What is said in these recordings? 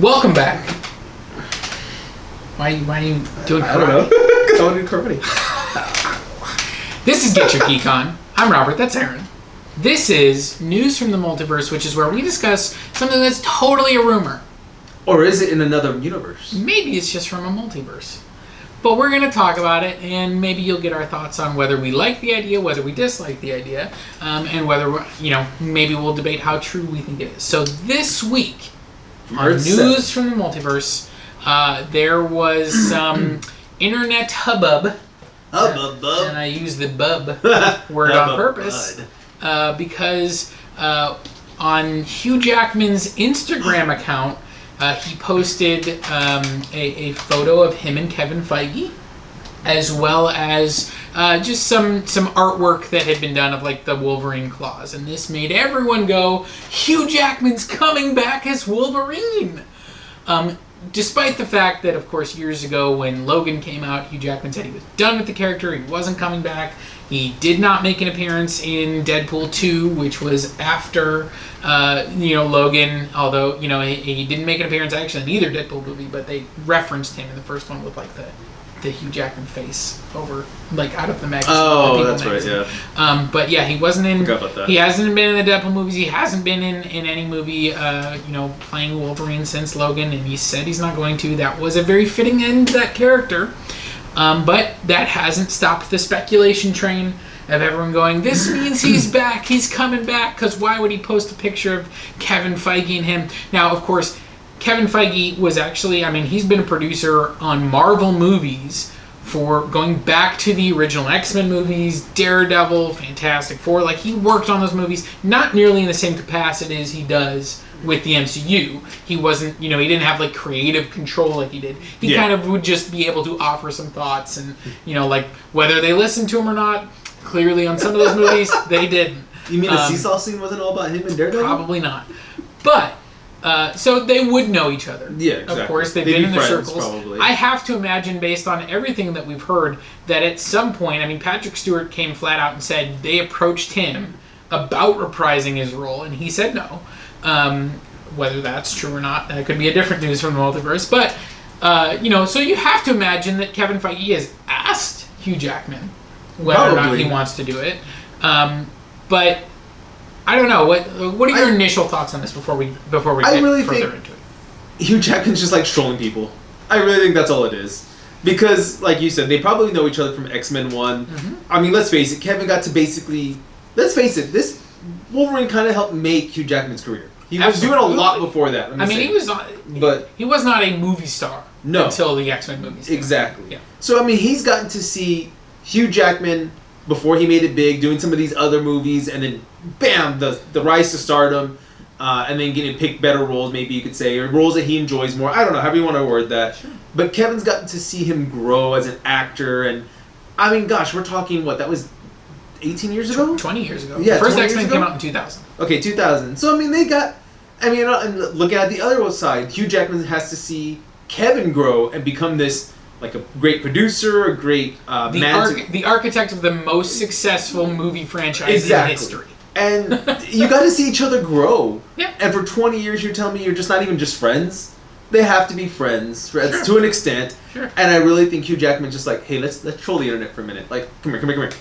Welcome back. Why are you doing karate? I don't know. Because I want to do karate. This is Get Your Geek On. I'm Robert, that's Aaron. This is News from the Multiverse, which is where we discuss something that's totally a rumor. Or is it in another universe? Maybe it's just from a multiverse. But we're going to talk about it, and maybe you'll get our thoughts on whether we like the idea, whether we dislike the idea, and whether, maybe we'll debate how true we think it is. So this week, on News from the Multiverse, there was some internet hubbub. And I use the bub word on purpose because on Hugh Jackman's Instagram account, he posted a photo of him and Kevin Feige, as well as just some artwork that had been done of like the Wolverine claws, and this made everyone go, Hugh Jackman's coming back as Wolverine. Despite the fact that, of course, years ago when Logan came out, Hugh Jackman said he was done with the character, he wasn't coming back. He did not make an appearance in Deadpool 2, which was after, Logan, although, he didn't make an appearance actually in either Deadpool movie, but they referenced him in the first one with, like, the Hugh Jackman face over, like, out of the magazine. Oh, that's magazine. Right, yeah. But yeah, he wasn't in. Forgot about that. He hasn't been in the Deadpool movies. He hasn't been in any movie, playing Wolverine since Logan, and he said he's not going to. That was a very fitting end to that character. But that hasn't stopped the speculation train of everyone going, this means he's back, he's coming back, because why would he post a picture of Kevin Feige and him? Now, of course, Kevin Feige was actually, he's been a producer on Marvel movies for going back to the original X-Men movies, Daredevil, Fantastic Four. Like, he worked on those movies, not nearly in the same capacity as he does with the MCU. He wasn't, he didn't have, like, creative control like he did. He kind of would just be able to offer some thoughts and, like, whether they listened to him or not, clearly on some of those movies, they didn't. You mean the seesaw scene wasn't all about him and Daredevil? Probably not. But so they would know each other. Yeah, exactly. Of course, they'd been in their friends, circles. Probably. I have to imagine, based on everything that we've heard, that at some point, Patrick Stewart came flat out and said they approached him about reprising his role, and he said no. Whether that's true or not, that could be a different News from the Multiverse. But, so you have to imagine that Kevin Feige has asked Hugh Jackman whether or not he wants to do it. But I don't know. What are your initial thoughts on this before we get further into it? Hugh Jackman's just like strolling people. I really think that's all it is. Because, like you said, they probably know each other from X-Men 1. Mm-hmm. Let's face it, Kevin got to basically... Let's face it, this Wolverine kind of helped make Hugh Jackman's career. He was doing a lot before that. He was not a movie star until the X-Men movies. Exactly. Yeah. So, he's gotten to see Hugh Jackman before he made it big, doing some of these other movies, and then, bam, the rise to stardom, and then getting picked better roles, maybe you could say, or roles that he enjoys more. I don't know, however you want to word that. Sure. But Kevin's gotten to see him grow as an actor, and, gosh, we're talking, that was 18 years ago? 20 years ago. Yeah, the first X-Men came out in 2000. Okay, 2000. So, they got... and looking at the other side, Hugh Jackman has to see Kevin grow and become this, like, a great producer, a great the architect of the most successful movie franchise in history. And you got to see each other grow. Yeah. And for 20 years, you're telling me you're just not even just friends? They have to be friends to an extent. Sure. And I really think Hugh Jackman's just like, hey, let's troll the internet for a minute. Like, come here.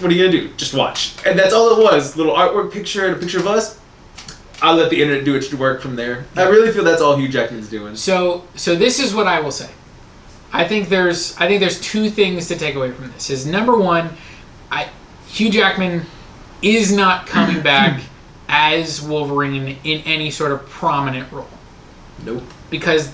What are you going to do? Just watch. And that's all it was. Little artwork picture and a picture of us. I'll let the internet do its work from there. I really feel that's all Hugh Jackman's doing. So this is what I will say. I think there's two things to take away from this. Is number one, Hugh Jackman is not coming back as Wolverine in any sort of prominent role. Nope. Because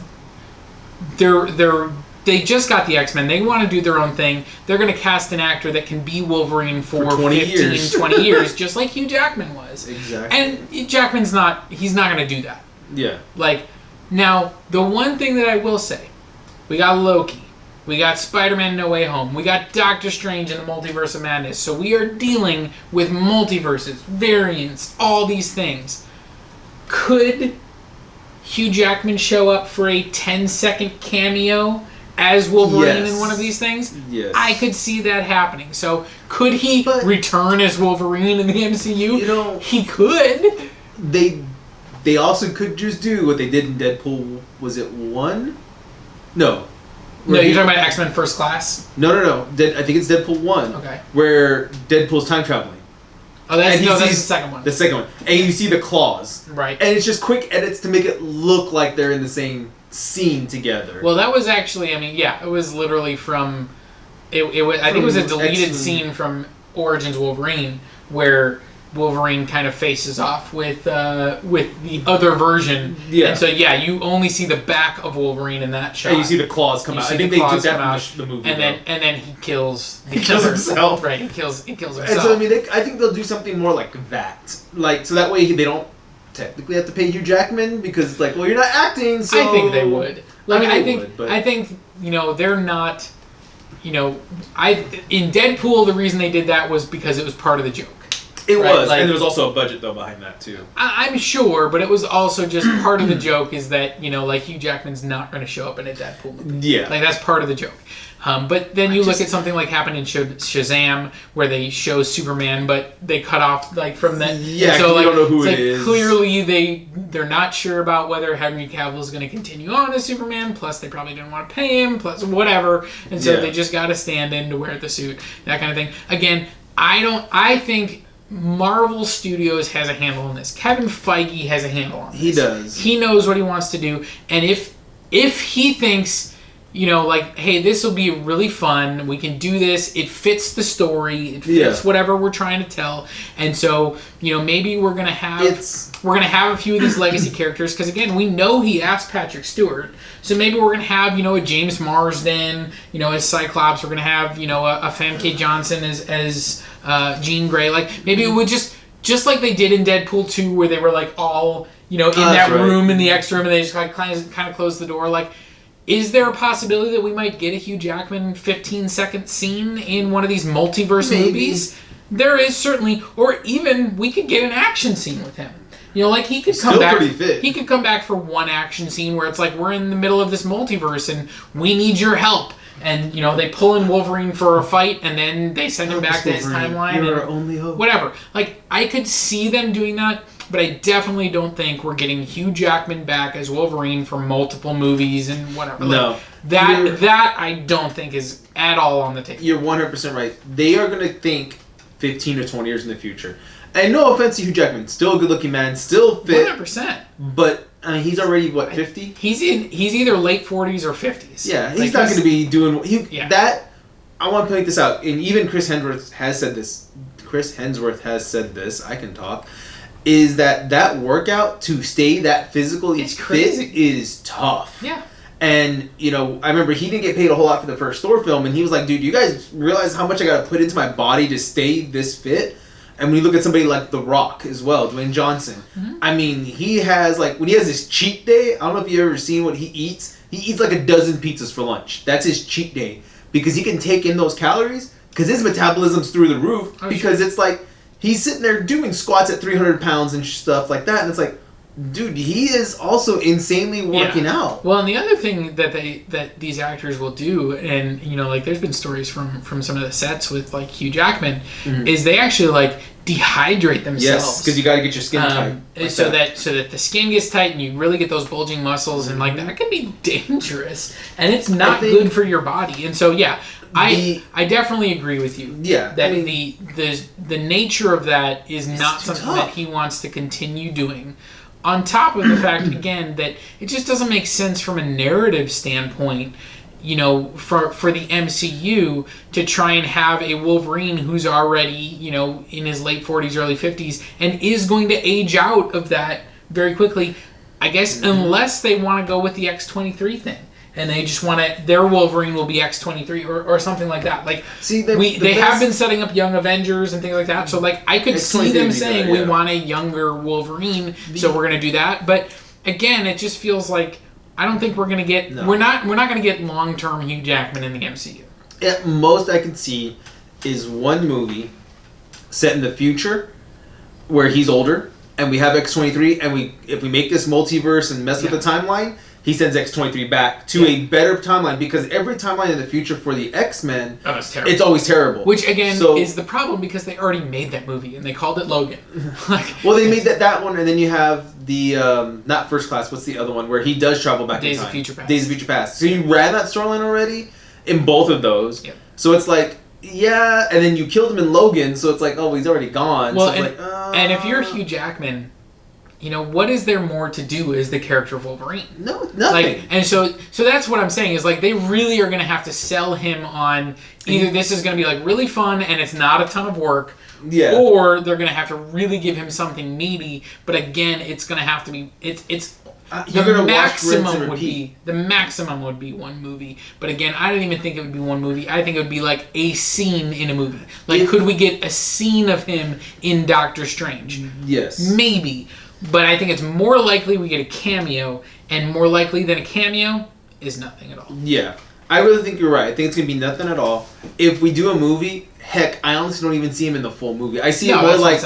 they just got the X-Men. They want to do their own thing. They're going to cast an actor that can be Wolverine for 20 years, just like Hugh Jackman was. Exactly. And Jackman's he's not going to do that. Yeah. Now, the one thing that I will say, we got Loki. We got Spider-Man No Way Home. We got Doctor Strange in the Multiverse of Madness. So we are dealing with multiverses, variants, all these things. Could Hugh Jackman show up for a 10-second cameo as Wolverine in one of these things? Yes. I could see that happening. So could he return as Wolverine in the MCU? He could. They they also could just do what they did in Deadpool. Was it 1? No. No, you're talking about X-Men First Class? No. I think it's Deadpool 1. Okay. Where Deadpool's time traveling. Oh, that's the second one. The second one. And you see the claws. Right. And it's just quick edits to make it look like they're in the same scene together. Well, that was actually, it was literally from... I think it was a deleted scene from Origins Wolverine where Wolverine kind of faces off with the other version. Yeah. And so, you only see the back of Wolverine in that shot. And you see the claws come out. I think they took that from the movie. And then he kills... He kills himself. Right, he kills himself. And so, I think they'll do something more like that. Like, so that way they don't technically have to pay Hugh Jackman because, like, well, you're not acting, so... I think they would. Like, I think, they're not... in Deadpool, the reason they did that was because it was part of the joke. It was, and there was also a budget though behind that too. I'm sure, but it was also just part of the joke is that Hugh Jackman's not going to show up in a Deadpool movie. Yeah, like that's part of the joke. But then you look at something like happened in Shazam, where they show Superman, but they cut off like from that. Yeah, so we don't know who it is. Clearly, they're not sure about whether Henry Cavill is going to continue on as Superman. Plus, they probably didn't want to pay him. Plus, whatever, and so they just got to stand in to wear the suit, that kind of thing. Again, I think Marvel Studios has a handle on this. Kevin Feige has a handle on this. He does. He knows what he wants to do, and if he thinks, hey, this will be really fun. We can do this. It fits the story. It fits whatever we're trying to tell. And so, maybe we're gonna have a few of these legacy characters because again, we know he asked Patrick Stewart. So maybe we're gonna have a James Marsden, as Cyclops. We're gonna have a Famke Johnson as Jean Grey. Like maybe it would just like they did in Deadpool 2, where they were like all in that room in the X room, and they just kind of closed the door. Like, is there a possibility that we might get a Hugh Jackman 15-second scene in one of these multiverse movies? There is certainly, or even we could get an action scene with him. Like he could come back. He could come back for one action scene where it's like we're in the middle of this multiverse and we need your help. And they pull in Wolverine for a fight, and then they send him back to his timeline. You're our only hope. Whatever. Like I could see them doing that, but I definitely don't think we're getting Hugh Jackman back as Wolverine for multiple movies and whatever. No, like, that I don't think is at all on the table. You're 100% right. They are going to think 15 or 20 years in the future. And no offense to Hugh Jackman, still a good-looking man, still fit. 100%. But he's already 50? He's either late 40s or 50s. Yeah, he's not going to be doing that. I want to point this out, and even Chris Hemsworth has said this. I can talk. Is that workout to stay that physically fit is tough. Yeah. And, I remember he didn't get paid a whole lot for the first Thor film, and he was like, dude, you guys realize how much I got to put into my body to stay this fit? And when you look at somebody like The Rock as well, Dwayne Johnson, I mean, he has, when he has his cheat day, I don't know if you've ever seen what he eats. He eats like a dozen pizzas for lunch. That's his cheat day. Because he can take in those calories, because his metabolism's through the roof, because it's like, he's sitting there doing squats at 300 pounds and stuff like that, and it's like, dude, he is also insanely working out. Well, and the other thing that these actors will do, and there's been stories from some of the sets with Hugh Jackman, is they actually dehydrate themselves. Yes, because you got to get your skin tight, so that the skin gets tight and you really get those bulging muscles, and that can be dangerous, and it's not good for your body. And so I definitely agree with you. Yeah, that the nature of that is not something that he wants to continue doing. On top of the fact, again, that it just doesn't make sense from a narrative standpoint, for the MCU to try and have a Wolverine who's already, in his late 40s, early 50s, and is going to age out of that very quickly, I guess, unless they want to go with the X-23 thing. And they just want to, their Wolverine will be X-23 or something like that. They have been setting up Young Avengers and things like that. So I could see them saying we want a younger Wolverine, so we're going to do that. But again, it just feels like I don't think we're going to get we're not going to get long-term Hugh Jackman in the MCU. At most I can see is one movie set in the future where he's older and we have X-23 and if we make this multiverse and mess with the timeline, he sends X-23 back to a better timeline, because every timeline in the future for the X-Men, it's always terrible. Which, again, is the problem, because they already made that movie, and they called it Logan. Well, they made that one, and then you have the, not First Class, what's the other one, where he does travel back in time? Days of Future Past. So you ran that storyline already in both of those. Yep. So it's like, yeah, and then you killed him in Logan, so it's like, oh, he's already gone. Well, so and if you're Hugh Jackman, what is there more to do as the character of Wolverine? No, nothing. And so that's what I'm saying, is like they really are going to have to sell him on either this is going to be like really fun and it's not a ton of work, or they're going to have to really give him something meaty. But again, it's going to have to be the maximum would be one movie. But again, I don't even think it would be one movie. I think it would be like a scene in a movie. Like, could we get a scene of him in Doctor Strange? Yes, maybe. But I think it's more likely we get a cameo, and more likely than a cameo is nothing at all. Yeah. I really think you're right. I think it's going to be nothing at all. If we do a movie, heck, I honestly don't even see him in the full movie. I see it more like...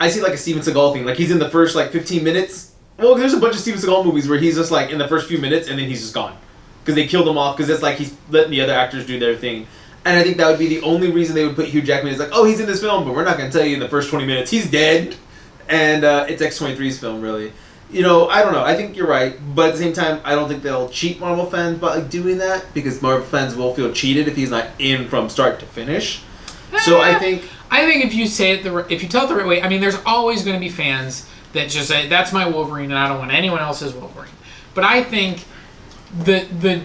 I see like a Steven Seagal thing. Like, he's in the first, 15 minutes. Well, there's a bunch of Steven Seagal movies where he's just, in the first few minutes, and then he's just gone. Because they killed him off, because it's like he's letting the other actors do their thing. And I think that would be the only reason they would put Hugh Jackman is like, oh, he's in this film, but we're not going to tell you in the first 20 minutes. He's dead. And it's X-23's film, really. I don't know. I think you're right. But at the same time, I don't think they'll cheat Marvel fans by doing that. Because Marvel fans will feel cheated if he's not in from start to finish. So I think if you say it if you tell it the right way, I mean, there's always going to be fans that just say, that's my Wolverine and I don't want anyone else's Wolverine. But I think the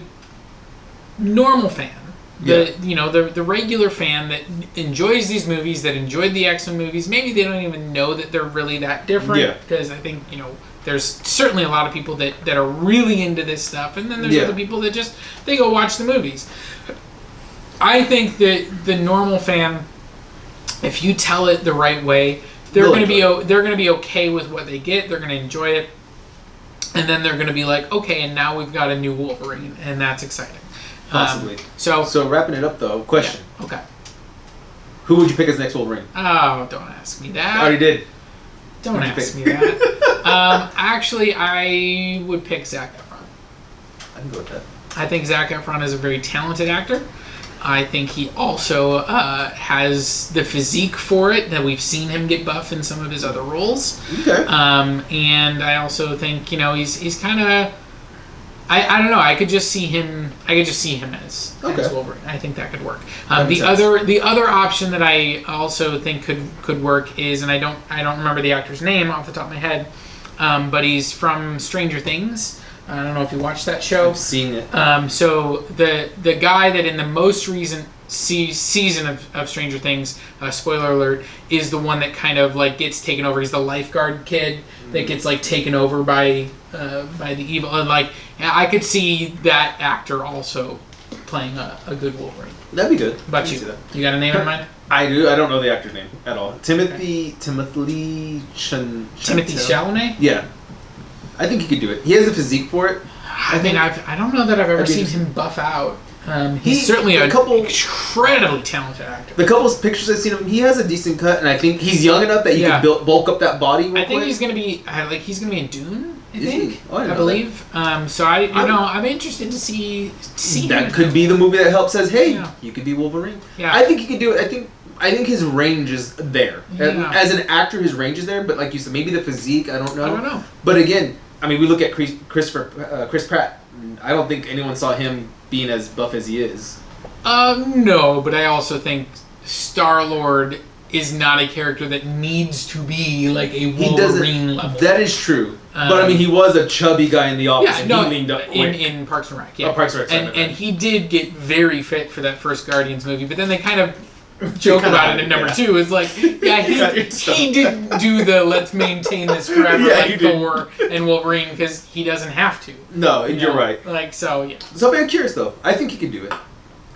normal fan, the regular fan that enjoys these movies, that enjoyed the X-Men movies, maybe they don't even know that they're really that different. Because I think, there's certainly a lot of people that are really into this stuff, and then there's other people that just, they go watch the movies. I think that the normal fan, if you tell it the right way, they're going to be okay with what they get. They're going to enjoy it, and then they're going to be like, okay, and now we've got a new Wolverine, and that's exciting. Possibly. So wrapping it up though, question. Yeah, okay. Who would you pick as next Wolverine? Oh, don't ask me that. I already did. Don't ask me that. Actually, I would pick Zac Efron. I can go with that. I think Zac Efron is a very talented actor. I think he also has the physique for it, that we've seen him get buff in some of his other roles. Okay. And I also think, he's kind of... I don't know. I could just see him as Wolverine. I think that could work. The other option that I also think could work is, and I don't remember the actor's name off the top of my head, but he's from Stranger Things. I don't know if you watched that show. I've seen it. So the guy that in the most recent season of Stranger Things, spoiler alert, is the one that kind of gets taken over. He's the lifeguard kid that gets taken over by the evil. And I could see that actor also playing a good Wolverine. That'd be good. But you got a name in mind? I do. I don't know the actor's name at all. Timothy Chalamet? Yeah. I think he could do it. He has the physique for it. I don't know that I've ever seen him buff out. He's certainly an incredibly talented actor. The couple of pictures I've seen of him, he has a decent cut, and I think he's young enough that he can bulk up that body. I think he's gonna be in Dune. I believe. That. So I'm interested to see that him. Could be the movie that helps says, hey, you could be Wolverine. Yeah. I think he could do it. I think his range is there. Yeah. As an actor, his range is there, but like you said, maybe the physique, I don't know. But again, we look at Chris Pratt. I don't think anyone saw him being as buff as he is. No, but I also think Star-Lord is not a character that needs to be like a Wolverine level. That is true. But he was a chubby guy in The Office. He leaned up quick. In Parks and Rec. Yeah. Parks and Rec. And he did get very fit for that first Guardians movie, but then they kind of joke about it in number 2. It's like, he didn't do the let's maintain this forever like Thor and Wolverine, because he doesn't have to. No, you're right. So I'm curious though. I think he could do it.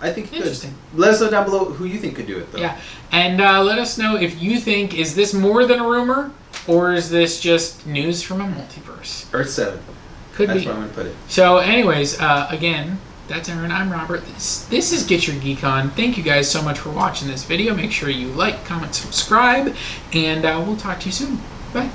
I think he could. Interesting. Let us know down below who you think could do it though. Yeah, and let us know if you think, is this more than a rumor, or is this just news from a multiverse? Earth 7. That's where I'm going to put it. So anyways, again, that's Aaron. I'm Robert. This is Get Your Geek On. Thank you guys so much for watching this video. Make sure you like, comment, subscribe, and we'll talk to you soon. Bye.